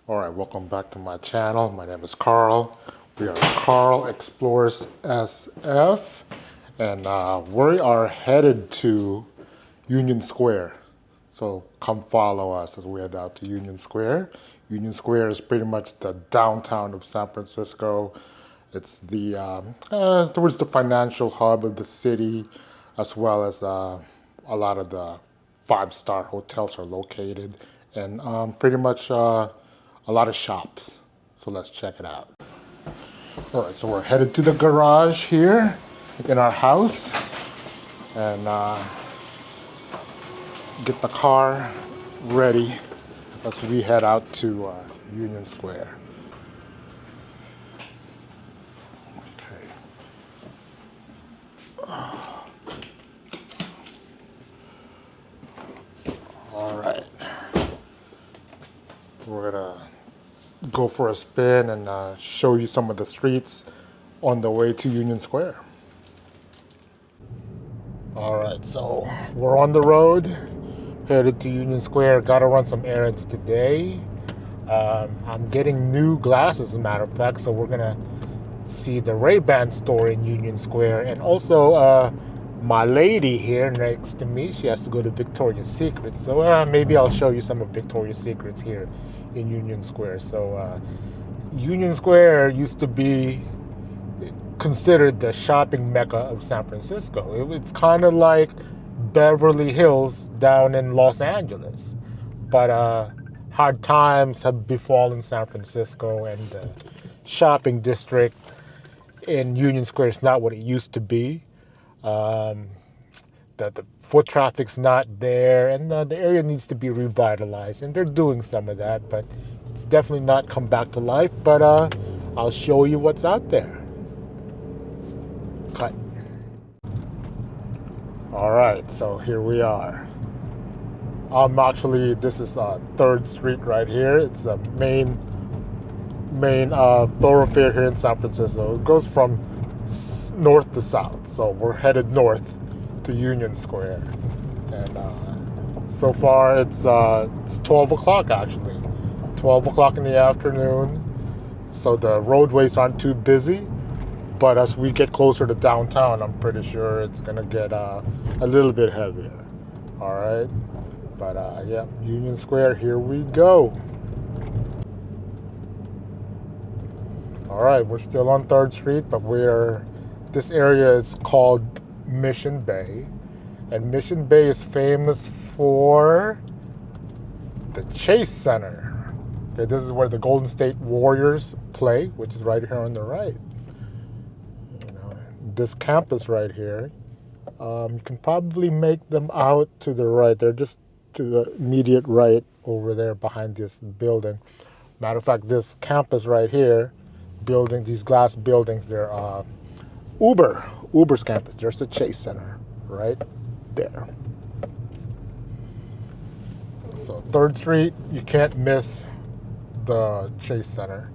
All right, welcome back to my channel. My name is Carl. We are Carl Explores SF, and we are headed to Union Square. So come follow us as we head out to Union Square. Union Square is pretty much the downtown of San Francisco. It's towards the financial hub of the city, as well as a lot of the five-star hotels are located, and pretty much a lot of shops. So let's check it out. All right, so we're headed to the garage here in our house, and get the car ready as we head out to Union Square. Okay. All right. We're gonna go for a spin and show you some of the streets on the way to Union Square. All right, so we're on the road, headed to Union Square. Gotta run some errands today. I'm getting new glasses, as a matter of fact, so we're gonna see the Ray-Ban store in Union Square, and also my lady here next to me, she has to go to Victoria's Secret, so maybe I'll show you some of Victoria's Secrets here in Union Square. So Union Square used to be considered the shopping Mecca of San Francisco. It's kind of like Beverly Hills down in Los Angeles, but hard times have befallen San Francisco, and the shopping district in Union Square is not what it used to be. The foot traffic's not there, and the area needs to be revitalized, and they're doing some of that, but it's definitely not come back to life. But I'll show you what's out there. Cut. All right, so here we are. This is 3rd Street right here. It's a main thoroughfare here in San Francisco. It goes from north to south, so we're headed north to Union Square, and so far it's 12 o'clock actually, 12 o'clock in the afternoon, so the roadways aren't too busy, but as we get closer to downtown, I'm pretty sure it's gonna get a little bit heavier. All right, but yeah, Union Square, here we go. All right, we're still on 3rd Street, but this area is called Mission Bay, and Mission Bay is famous for the Chase Center. Okay, this is where the Golden State Warriors play, which is right here on the right. This campus right here, you can probably make them out to the right. They're just to the immediate right over there behind this building. Matter of fact, this campus right here, these glass buildings, they're Uber's campus. There's the Chase Center right there. So 3rd Street, you can't miss the Chase Center,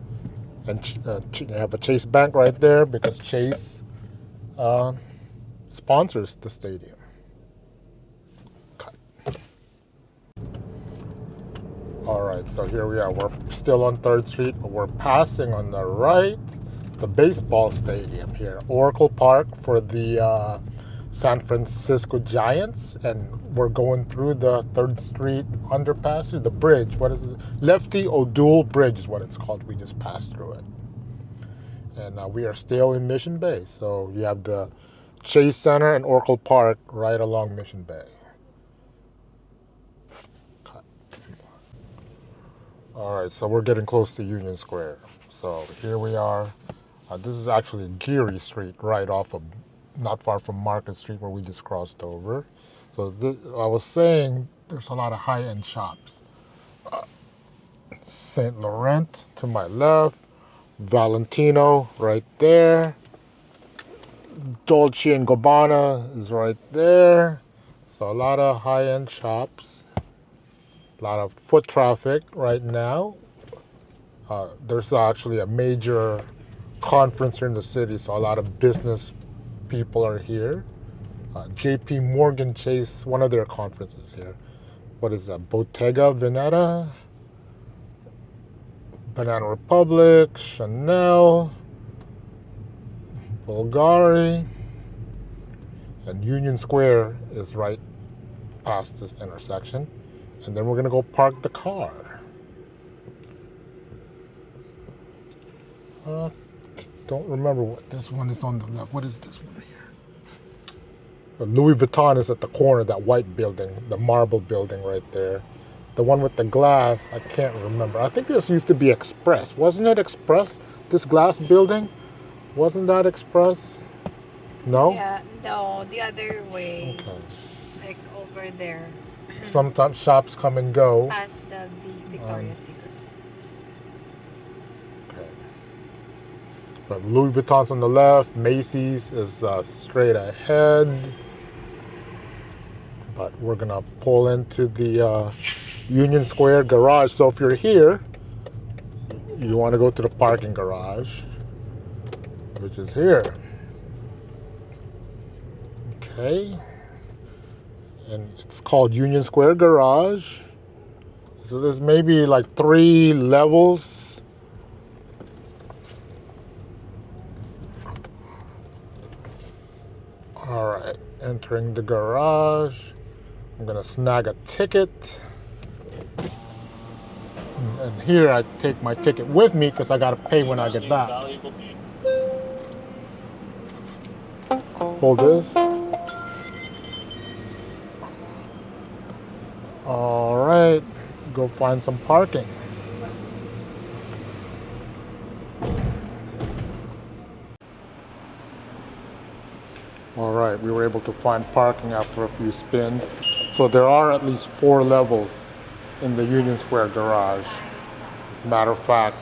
and you have a Chase Bank right there because Chase sponsors the stadium. Cut. All right, so here we are. We're still on 3rd Street, but we're passing on the right the baseball stadium here, Oracle Park for the San Francisco Giants, and we're going through the 3rd Street underpass here, the bridge. What is it? Lefty O'Doul Bridge is what it's called. We just passed through it. And we are still in Mission Bay. So you have the Chase Center and Oracle Park right along Mission Bay. Cut. All right, so we're getting close to Union Square. So here we are. This is actually Geary Street, right off of, not far from Market Street where we just crossed over. So I was saying there's a lot of high-end shops. St. Laurent to my left, Valentino right there, Dolce & Gabbana is right there. So a lot of high-end shops, a lot of foot traffic right now. There's actually a major conference here in the city, so a lot of business people are here. JP Morgan Chase, one of their conferences here. What is that? Bottega Veneta? Banana Republic, Chanel, Bulgari, and Union Square is right past this intersection. And then we're gonna go park the car. Don't remember what this one is on the left. What is this one here? The Louis Vuitton is at the corner, that white building, the marble building right there. The one with the glass, I can't remember. I think this used to be Express. Wasn't it Express? This glass building? Wasn't that Express? No? Yeah, no, the other way. Okay. Like over there. Sometimes shops come and go. Past the Victoria's Secret. Okay. But Louis Vuitton's on the left. Macy's is straight ahead. But we're gonna pull into the Union Square garage. So if you're here, you want to go to the parking garage, which is here. Okay. And it's called Union Square Garage. So there's maybe like 3 levels. All right, entering the garage. I'm gonna snag a ticket. And here I take my ticket with me because I gotta pay when I get back. Hold this. All right, let's go find some parking. All right, we were able to find parking after a few spins. So there are at least 4 levels in the Union Square garage. As a matter of fact,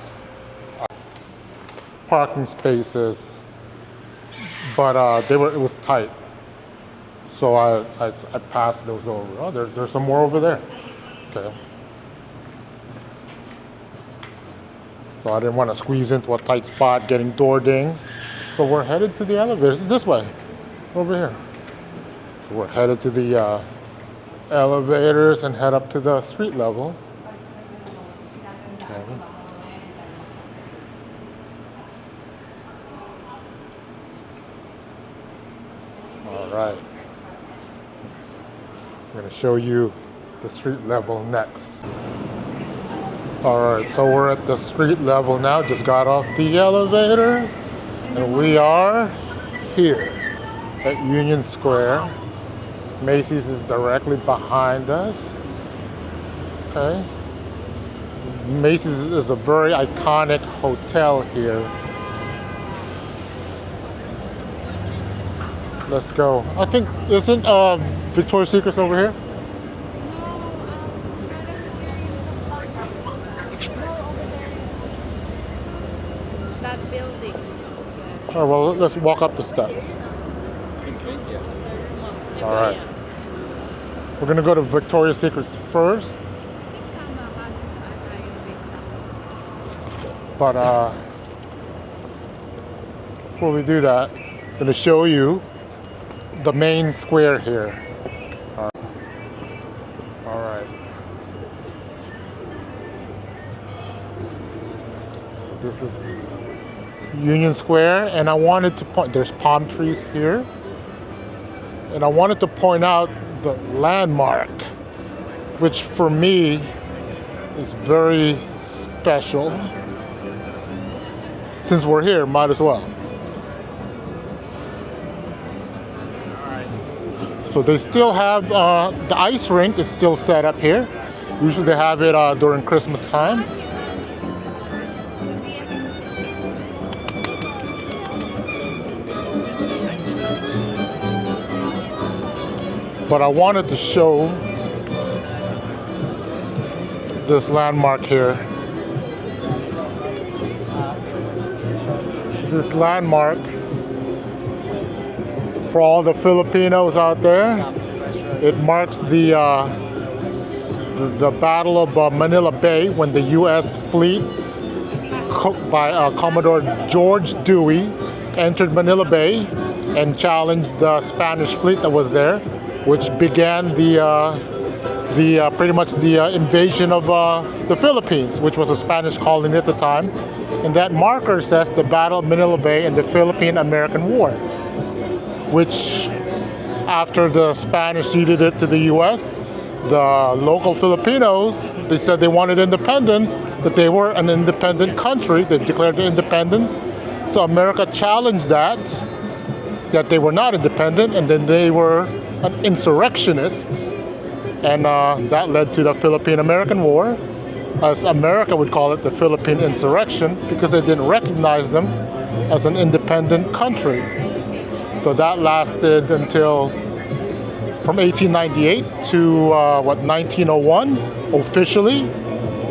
parking spaces, but it was tight. So I passed those over. Oh, there's some more over there. Okay. So I didn't want to squeeze into a tight spot getting door dings. So we're headed to the elevators. It's this way, over here. So we're headed to the elevators and head up to the street level. Okay. All right. I'm going to show you the street level next. All right, so we're at the street level now. Just got off the elevators, and we are here at Union Square. Macy's is directly behind us. Okay. Macy's is a very iconic hotel here. Let's go. I think, isn't Victoria's Secret over here? That building. All right, well, let's walk up the steps. All right. We're gonna go to Victoria's Secret first. But before we do that, I'm gonna show you the main square here. All right. So this is Union Square, and I wanted to point, there's palm trees here, and I wanted to point out the landmark, which for me is very special. Since we're here, might as well. So they still have, the ice rink is still set up here. Usually they have it during Christmas time. But I wanted to show this landmark here. This landmark for all the Filipinos out there. It marks the Battle of Manila Bay, when the U.S. fleet by Commodore George Dewey entered Manila Bay and challenged the Spanish fleet that was there, which began the the pretty much the invasion of the Philippines, which was a Spanish colony at the time. And that marker says the Battle of Manila Bay and the Philippine-American War, which after the Spanish ceded it to the U.S., the local Filipinos, they said they wanted independence, that they were an independent country. They declared their independence. So America challenged that they were not independent, and then they were insurrectionists. And that led to the Philippine-American War, as America would call it, the Philippine insurrection, because they didn't recognize them as an independent country. So that lasted until from 1898 to 1901, officially,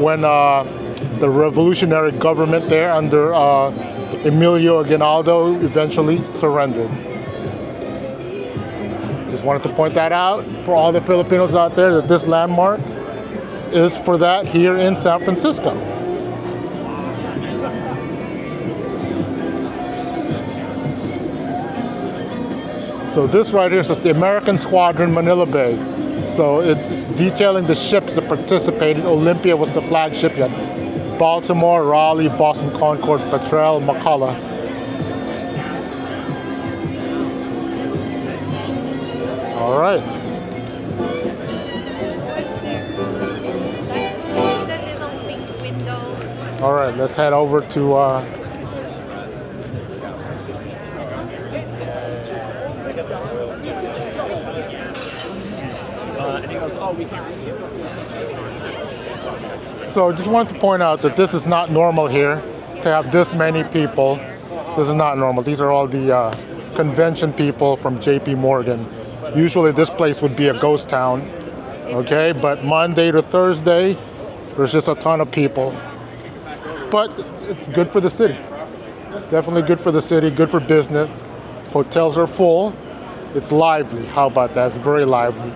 when the revolutionary government there under Emilio Aguinaldo eventually surrendered. Just wanted to point that out for all the Filipinos out there, that this landmark is for that here in San Francisco. So this right here says the American Squadron Manila Bay. So it's detailing the ships that participated. Olympia was the flagship. You had Baltimore, Raleigh, Boston Concord, Petrel, McCullough. All right. What's there? That little pink window. All right, let's head over to and he goes, oh, we can't reach you. So just wanted to point out that this is not normal here, to have this many people. This is not normal. These are all the convention people from JP Morgan. Usually this place would be a ghost town, okay? But Monday to Thursday, there's just a ton of people. But it's good for the city. Definitely good for the city, good for business. Hotels are full. It's lively. How about that? It's very lively.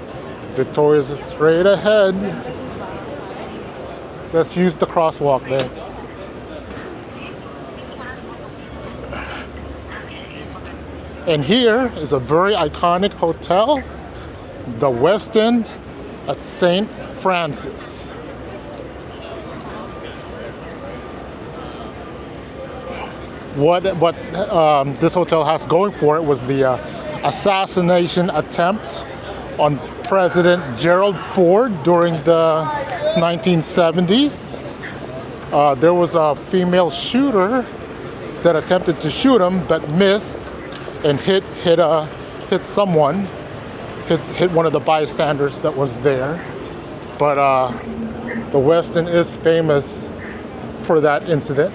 Victoria's is straight ahead. Let's use the crosswalk there. And here is a very iconic hotel, the Westin at St. Francis. What this hotel has going for it was the assassination attempt on President Gerald Ford during the 1970s. There was a female shooter that attempted to shoot him but missed and hit someone, hit one of the bystanders that was there. But the Westin is famous for that incident.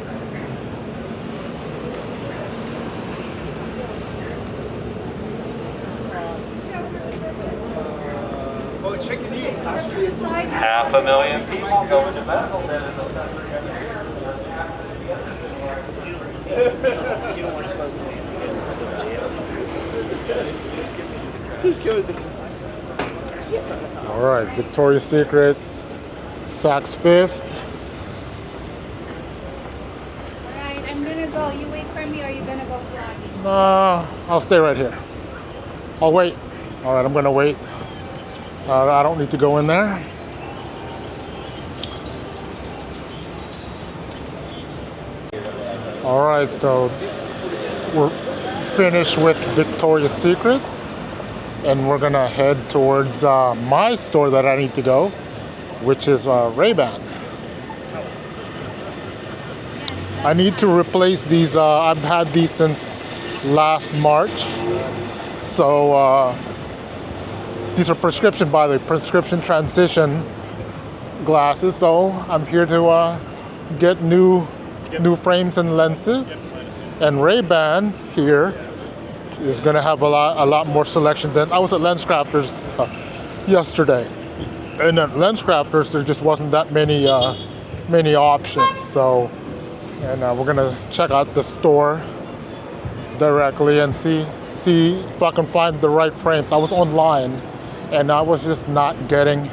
Half a million people going to Bethel. All right, Victoria's Secrets, Saks Fifth. All right, I'm gonna go. You wait for me, or you gonna go vlogging? I'll stay right here. I'll wait. All right, I'm gonna wait. I don't need to go in there. All right, so we're finished with Victoria's Secrets, and we're gonna head towards my store that I need to go, which is Ray-Ban. I need to replace these. I've had these since last March, so these are prescription, by the way, prescription transition glasses. So I'm here to get new frames and lenses, and Ray-Ban here is going to have a lot more selection than I was at LensCrafters yesterday, and at LensCrafters there just wasn't that many options. So, and we're going to check out the store directly and see if I can find the right frames. I was online and I was just not getting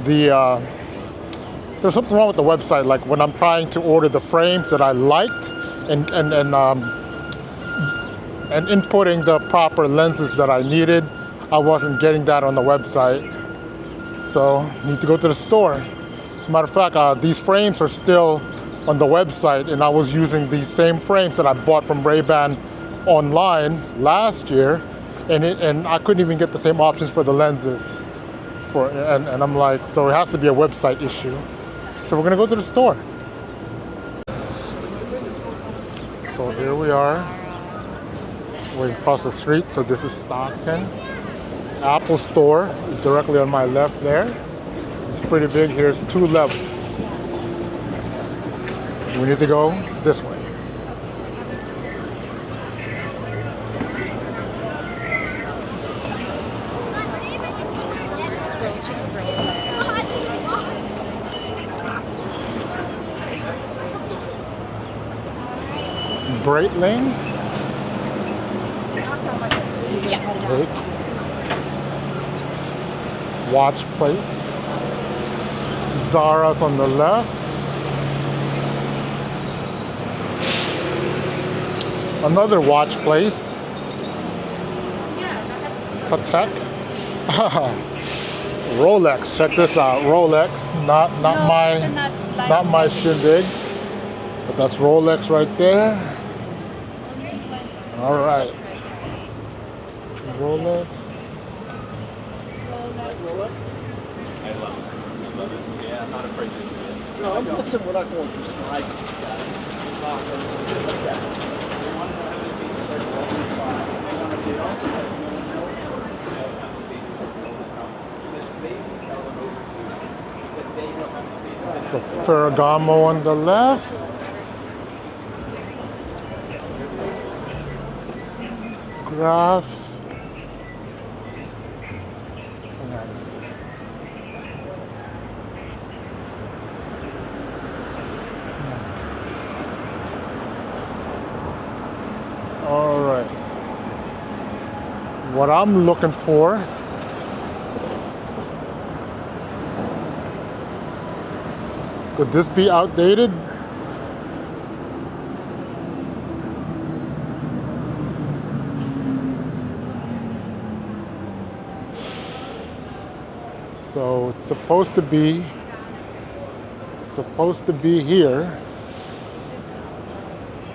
the. There's something wrong with the website. Like when I'm trying to order the frames that I liked and inputting the proper lenses that I needed, I wasn't getting that on the website. so need to go to the store. Matter of fact, these frames are still on the website, and I was using these same frames that I bought from Ray-Ban online last year, and I couldn't even get the same options for the lenses. And I'm like, so it has to be a website issue. So we're gonna go to the store. So here we are. We're across the street. So this is Stockton. Apple store is directly on my left there. It's pretty big. Here's 2 levels. We need to go this way. Breitling. Okay. Watch place. Zara's on the left. Another watch place. Patek. Rolex. Check this out. Rolex. Not my shindig. But that's Rolex right there. All right. Rolex. I love it. Yeah, I'm not afraid to do it. No, I'm guessing we're not going through slides like that. So Ferragamo on the left. Graph. All right. What I'm looking for could this be outdated? So it's supposed to be here.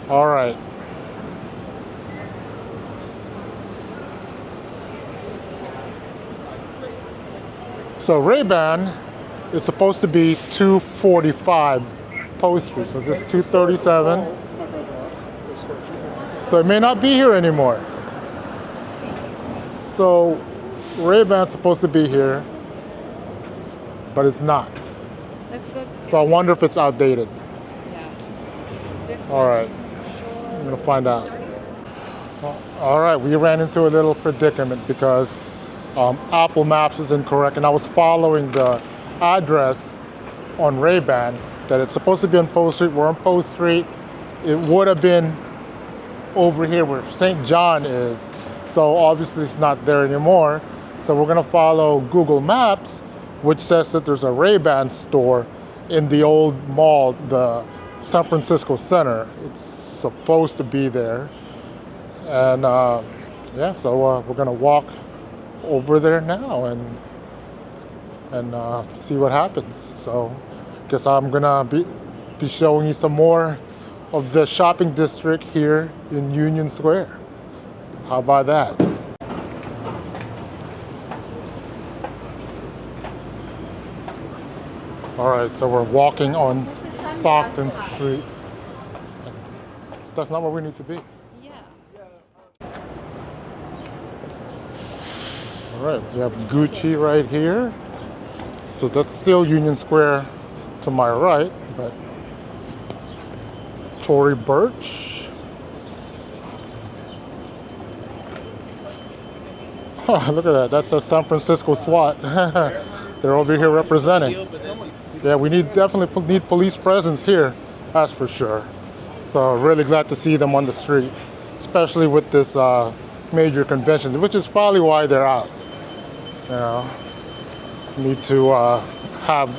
All right. So Ray-Ban is supposed to be 245 Post Street. So this is 237. So it may not be here anymore. So Ray-Ban's supposed to be here, but it's not. Let's go to So I wonder if it's outdated. yeah. This All right, I'm gonna find out. All right, we ran into a little predicament because Apple Maps is incorrect, and I was following the address on Ray-Ban that it's supposed to be on Post Street. We're on Post Street. It would have been over here where St. John is. So obviously it's not there anymore. So we're gonna follow Google Maps, which says that there's a Ray-Ban store in the old mall, the San Francisco Center. It's supposed to be there. And yeah, so we're gonna walk over there now and see what happens. So guess I'm gonna be showing you some more of the shopping district here in Union Square. How about that? All right, so we're walking on Stockton Street. That's not where we need to be. yeah. All right, we have Gucci right here. So that's still Union Square to my right, but Tory Burch. Oh, look at that. That's a San Francisco SWAT. They're over here representing. Yeah, we definitely need police presence here, that's for sure. So really glad to see them on the streets, especially with this major convention, which is probably why they're out. You know, need to have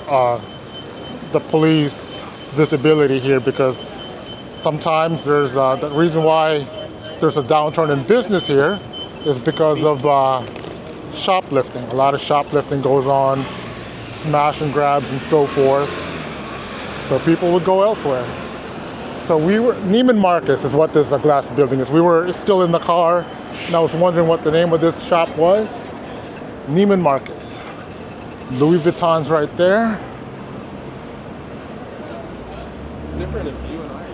the police visibility here, because sometimes there's the reason why there's a downturn in business here is because of shoplifting. A lot of shoplifting goes on smash and grabs and so forth. So people would go elsewhere. So Neiman Marcus is what this glass building is. We were still in the car and I was wondering what the name of this shop was. Neiman Marcus. Louis Vuitton's right there. It's different if you and I.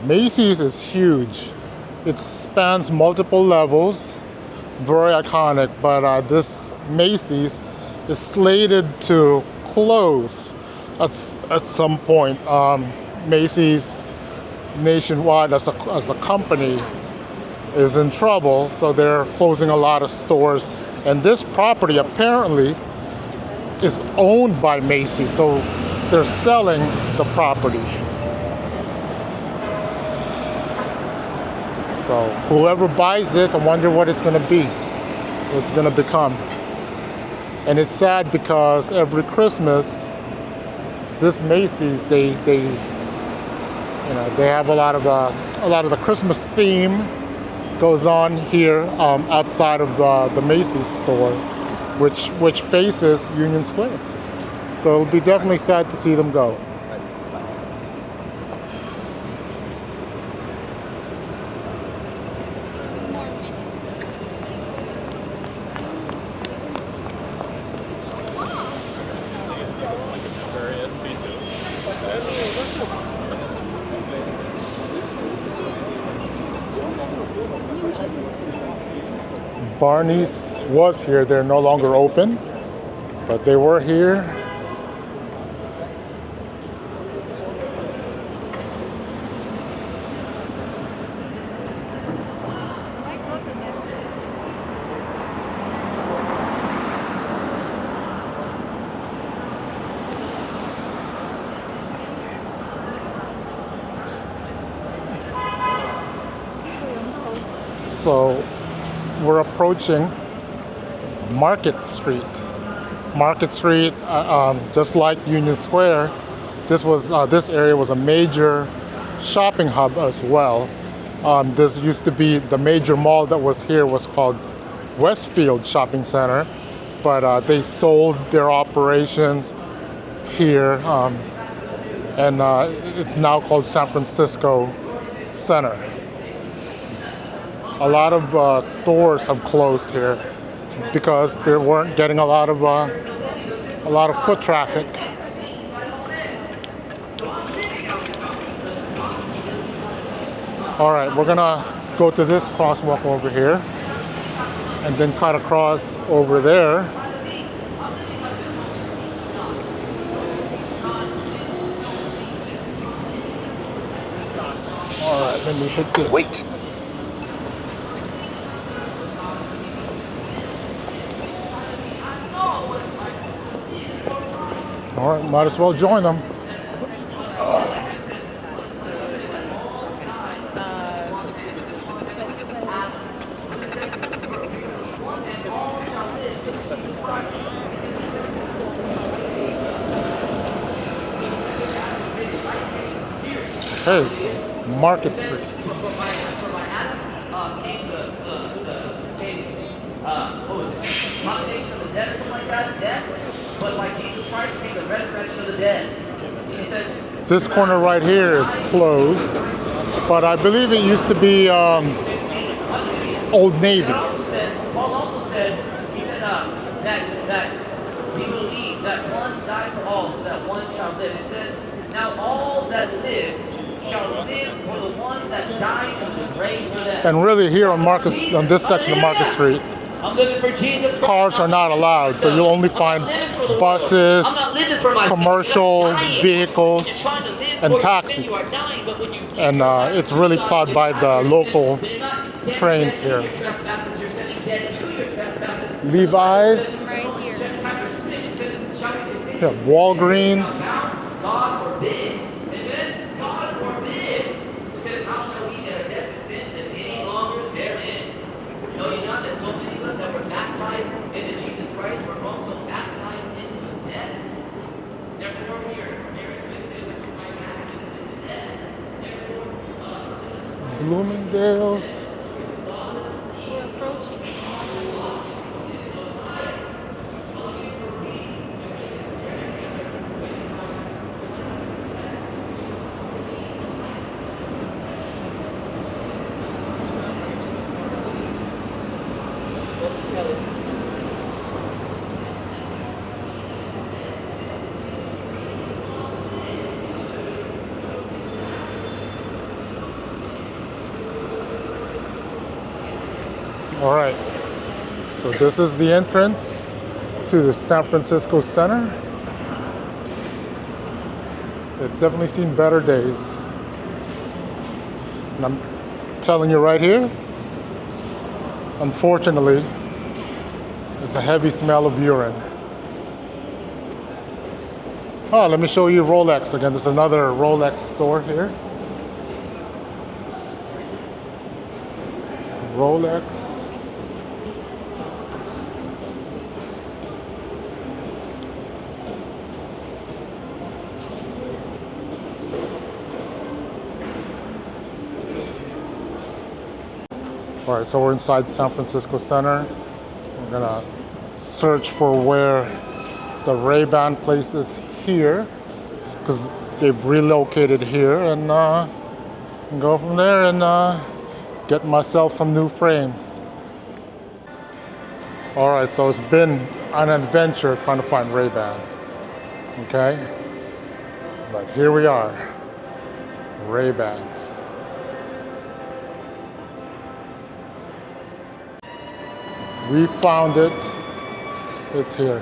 Macy's is huge. It spans multiple levels, very iconic, but this Macy's is slated to close at some point. Macy's nationwide as a company is in trouble, so they're closing a lot of stores. And this property apparently is owned by Macy's, so they're selling the property. So whoever buys this, I wonder what it's going to be, what it's going to become. And it's sad because every Christmas, this Macy's, they have a lot of the Christmas theme goes on here outside of the Macy's store, which faces Union Square. So it'll be definitely sad to see them go. Barney's was here. They're no longer open, but they were here. So we're approaching Market Street. Market Street, just like Union Square, this area was a major shopping hub as well. This used to be the major mall that was here was called Westfield Shopping Center, but they sold their operations here, and it's now called San Francisco Center. A lot of stores have closed here because they weren't getting a lot of foot traffic. All right, we're gonna go to this crosswalk over here and then cut across over there. All right, let me hit this. Wait. All right, might as well join them. Okay, so Market Street. Combination of the dead or something like that, death, but by Jesus Christ came the resurrection of the dead. It says This corner right here is closed, but I believe it used to be Old Navy. Paul also said, he said that we believe that one died for all, so that one shall live. It says, now all that live shall live for the one that died and was raised for them. And really here on this section of Market Street, I'm living for Jesus. cars are not allowed, so you'll only find buses, commercial vehicles, and taxis. And it's really plowed by the local trains here. Levi's, Right here. yeah, Walgreens, Bloomingdale's. We're approaching. All right, so this is the entrance to the San Francisco Center. It's definitely seen better days. And I'm telling you right here, unfortunately, it's a heavy smell of urine. Oh, let me show you Rolex again. There's another Rolex store here. Rolex. All right, so we're inside San Francisco Center. We're gonna search for where the Ray-Ban place is here, because they've relocated here, and go from there and get myself some new frames. All right, so it's been an adventure trying to find Ray-Bans. Okay, but here we are, Ray-Bans. We found it. It's here.